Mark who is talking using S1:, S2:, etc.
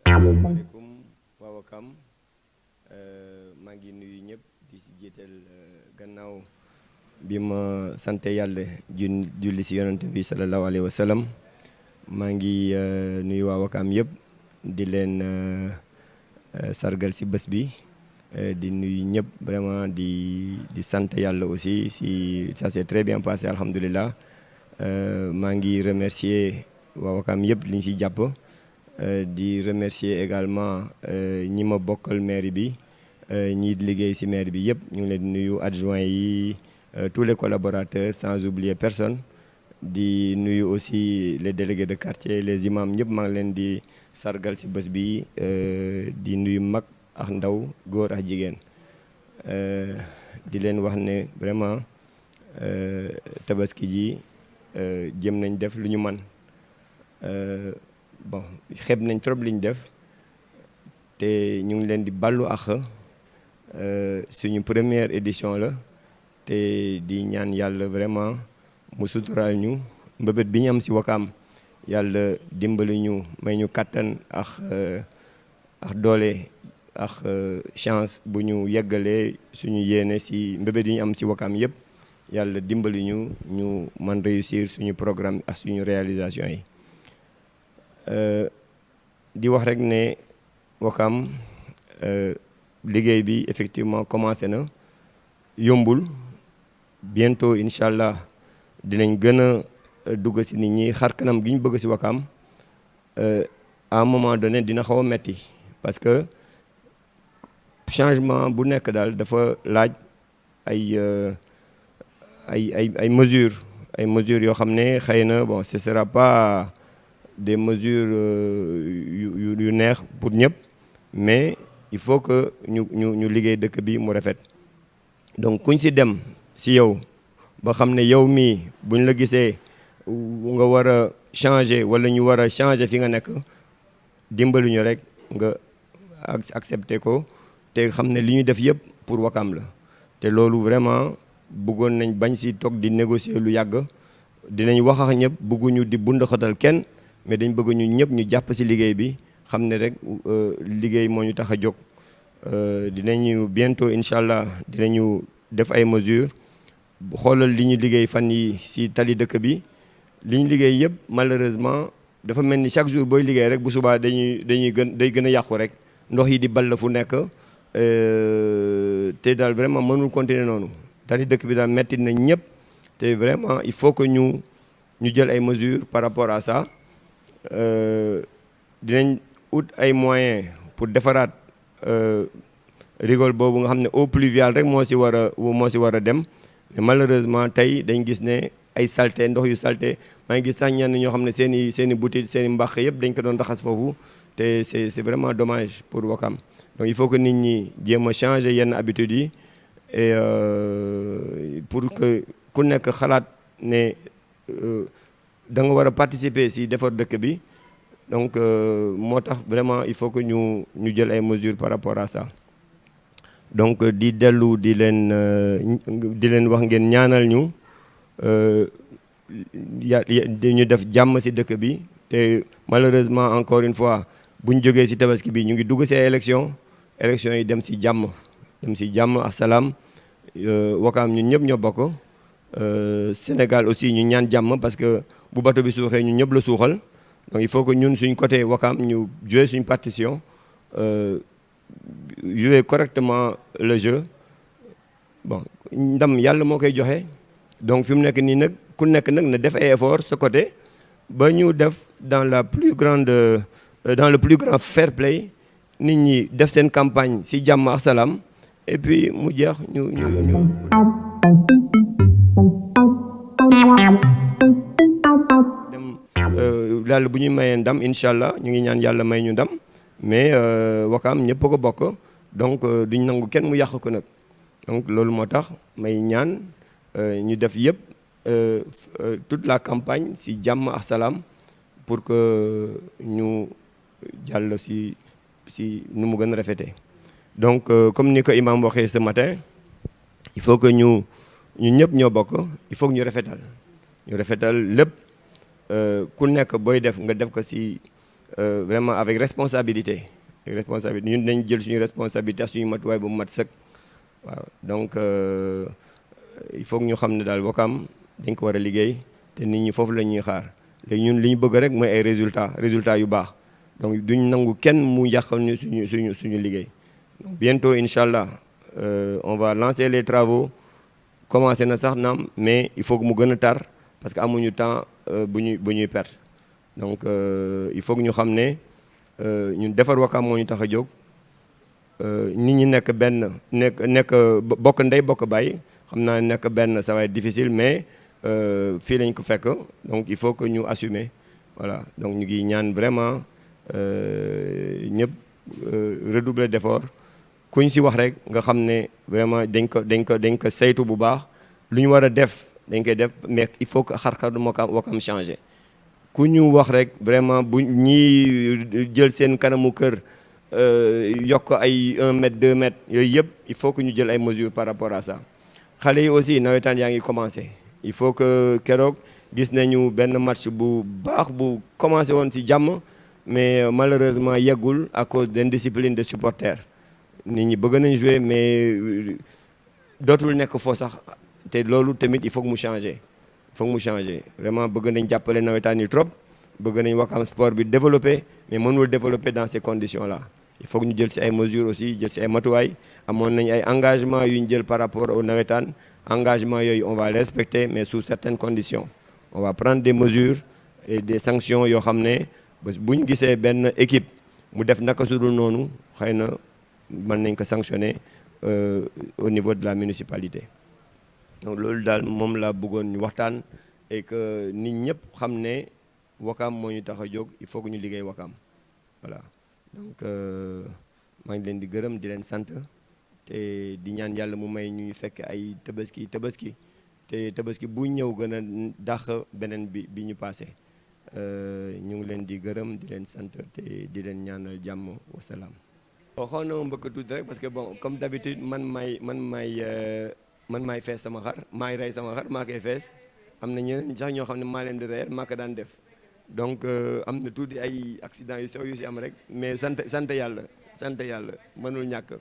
S1: asalaamaaleykum waa Wakam maa ngi nuyu ñëpp di si jiital gannaaw bi ma sante yàlla julli si yonante bi sallallahu alayhi wa sallam maa ngi nuyu waa Wakam yëpp di leen sargal si bés bi di nuyu ñëpp vraiment di sant yàlla aussi si ça s'est très bien passé alhamdulilah maa ngi remercier waa Wakam yëpp li ñu si jàpp di remercier également ñi ma bokkal mairie bi ñi liggéey ci mairie bi yëpp ñu ngi leen di nuyu adjoint yi tous les collaborateurs sans oublier personne di nuyu aussi les délégués de quartier les imams ñëpp maa ngi leen di sargal ci bés bi di nuyu mag ak ndaw góor ak jigéen di leen wax ne vraiment tabaski ji jëm nañ def lu ñu man bon xeeb nañ trop li ñu def te ñu ngi leen di ballu ak suñu première édition la te di ñaan yàlla vraiment mu suturaal ñu mbëbët bi ñu am ci Wakam yàlla dimbali ñu may ñu kàttan ak doole ak chance bu ñu yeggalee suñu yéene ci mbëbët yi ñu am ci Wakam yëpp yàlla dimbali ñu man réussir suñu programme ak suñu réalisation yi. di wax rek ne Wakam liggéey bi effectivement commencé na yombul bientôt incha allah dinañ gën a dugg ci nit ñi xar kanam gi ñu bëgg ci Wakam à un moment donné dina xaw a metti parce que changement bu nekk daal dafa laaj ay mesures yoo xam ne xëy na bon ce sera pas des mesures yu neex pour ñëpp mais il faut que ñu liggéey dëkk bi mu rafet donc kuñ ci dem ci yow ba xam ne yow mii buñ la gisee nga war a changer walla ñu war a changer fi nga nekk dimbali ñu rek nga accepter ko te xam ne li ñu def yëpp pour Wakam la te loolu vraiment bëggoon nañ bañ ci toog di négocier lu yàgg dinañ wax ak ñëpp bëgguñu di bundaxatal kenn mais dañ bëgg ñu ñëpp ñu jàpp ci liggéey bi xam ne rek liggéey moo ñu tax a jóg dinañu bientôt incha allah dinañu def ay mesures xoolal li ñu liggéey fan yi ci tali dëkk bi li ñu liggéey yëpp malheureusement dafa mel ni chaque jour booy liggéey rek bu subaa day gën a yàqu rek ndox yi di ball fu nekk te daal vraiment mënul continuer noonu tali dëkk bi daal metti na ñëpp te vraiment il faut que ñu jël ay mesures par rapport à ça. Dinañ ut ay moyens pour defaraat rigole boobu nga xam ne eau pluviale rek moo ci war a dem mais malheureusement tey dañ gis ne ay saleté ndox yu saleté maa ngi gis sax ñenn ñoo xam ne seen i bouteille seen i mbàq yëpp dañ ko doon raxas foofu te c'est vraiment dommage pour Wakam donc il faut que nit ñi jéem a changer yenn habitudes yi et pour que ku nekk xalaat ne da nga war a participer ci defar dëkk bi donc moo tax vraiment il faut que ñu jël ay mesures par rapport à ça donc di dellu di leen wax ngeen ñaanal ñu ñu def jàmm ci dëkk bi te malheureusement encore une fois bu ñu jógee ci tabaski bi ñu ngi dugg ci ay élections yi dem ci jàmm ak salaam Wakam ñun ñëpp ñoo bokk Sénégal aussi ñu ñaan jàmm parce que bu bato bi suuxee ñun ñëpp la suuxal donc il faut que ñun suñ côté Wakam ñu jouer suñ partition jouer correctement le jeu bon ndam yàlla moo koy joxe donc fi mu nekk nii nag ku nekk nag na def ay effort ce côté ba ñu def dans le plus grand fair play nit ñi def seen campagne ci jàmm ak salaam et puis mu jeex ñu yàlla bu ñu mayee ndam incha allah ñu ngi ñaan yàlla may ñu ndam mais Wakam ñëpp a ko bokk donc duñ nangu kenn mu yàq ko nag donc loolu moo tax may ñaan ñu def yëpp toute la campagne ci jàmm ak salaam pour que ñu jàll ci nu mu gën a rafetee donc comme ni ko imam waxee ce matin il faut que ñu ñëpp ñoo bokk il faut que ñu rafetal ñu rafetal lépp ku nekk booy def nga def ko si vraiment avec responsabilité. Ñun dañ jël suñu responsabilité suñu matuwaay bu mat sëkk waaw donc il faut que ñu xam ne daal Ouakam dañ ko war a liggéey te nit ñi foofu la ñuy xaar léegi ñun li ñu bëgg rek mooy ay résultats yu baax donc duñ nangu kenn mu yàqal ñu suñu liggéey donc bientôt incha allah on va lancer les travaux commencé na sax naam mais il faut que mu gën a tar parce que amuñu temps bu ñuy perdre donc il faut que ñu xam ne ñun defar Ouakam moo ñu tax a jóg nit ñi nekk benn nekk bokk ndey bokk bàyyi xam naa nekk benn ça va être difficile mais fii lañ ko fekk donc il faut que ñu assumer voilà donc ñu ngi ñaan vraiment ñëpp redoubler d'effort kuñ si wax rek nga xam ne vraiment dañ ko saytu bu baax lu ñu war a def dañ koy def mais il faut que xar-xaru Ouakam changer ku ñu wax rek vraiment bu ñii jël seen kanamu kër yokk ay 1 mètre 2 mètres yooyu yëpp il faut que ñu jël ay mesures par rapport à ça xale yi aussi nawetaan yaa ngi commencé il faut que keroog gis nañu benn match bu baax bu commencé woon ci jàmm mais malheureusement yeggul à cause d'indiscipline de supporters nit ñi bëgg nañ jouer mais dootul nekk foo sax te loolu tamit il faut que mu changer vraiment bëgg nañ jàppale nawetaan yi trop bëgg nañ Ouakam sport bi développer mais mënul développer dans ces conditions là il faut que ñu jël ci ay mesures aussi jël ci ay matuwaay amoon nañ ay engagement yu ñu jël par rapport au nawetaan engagement yooyu on va les respecter mais sous certaines conditions on va prendre des mesures et des sanctions yoo xam ne bés bu ñu gisee benn équipe mu def naka su dul noonu xëy na mën nañ ko sanctionner au niveau de la municipalité donc loolu daal moom laa bëggoon ñu waxtaan et que nit ñëpp xam ne Ouakam moo ñu tax a jóg il faut que ñu liggéey Ouakam voilà donc maa ngi leen di gërëm di leen sant te di ñaan yàlla mu may ñuy fekk ay tabaski te tabaski bu ñëw gën a dàq beneen bi ñu passé ñu ngi leen di gërëm di leen sant te di leen ñaanal jàmm wasalaam. xaw na ma mbëkk tuuti rek parce que bon comme d'habitude man maay fees sama xar maay rey sama xar maa koy fees am na ñeneen sax ñoo xam ne maa leen di reyal maa ko daan def donc am na tuuti ay accident yu sew yu si am rek mais sant yàlla mënul ñàkk.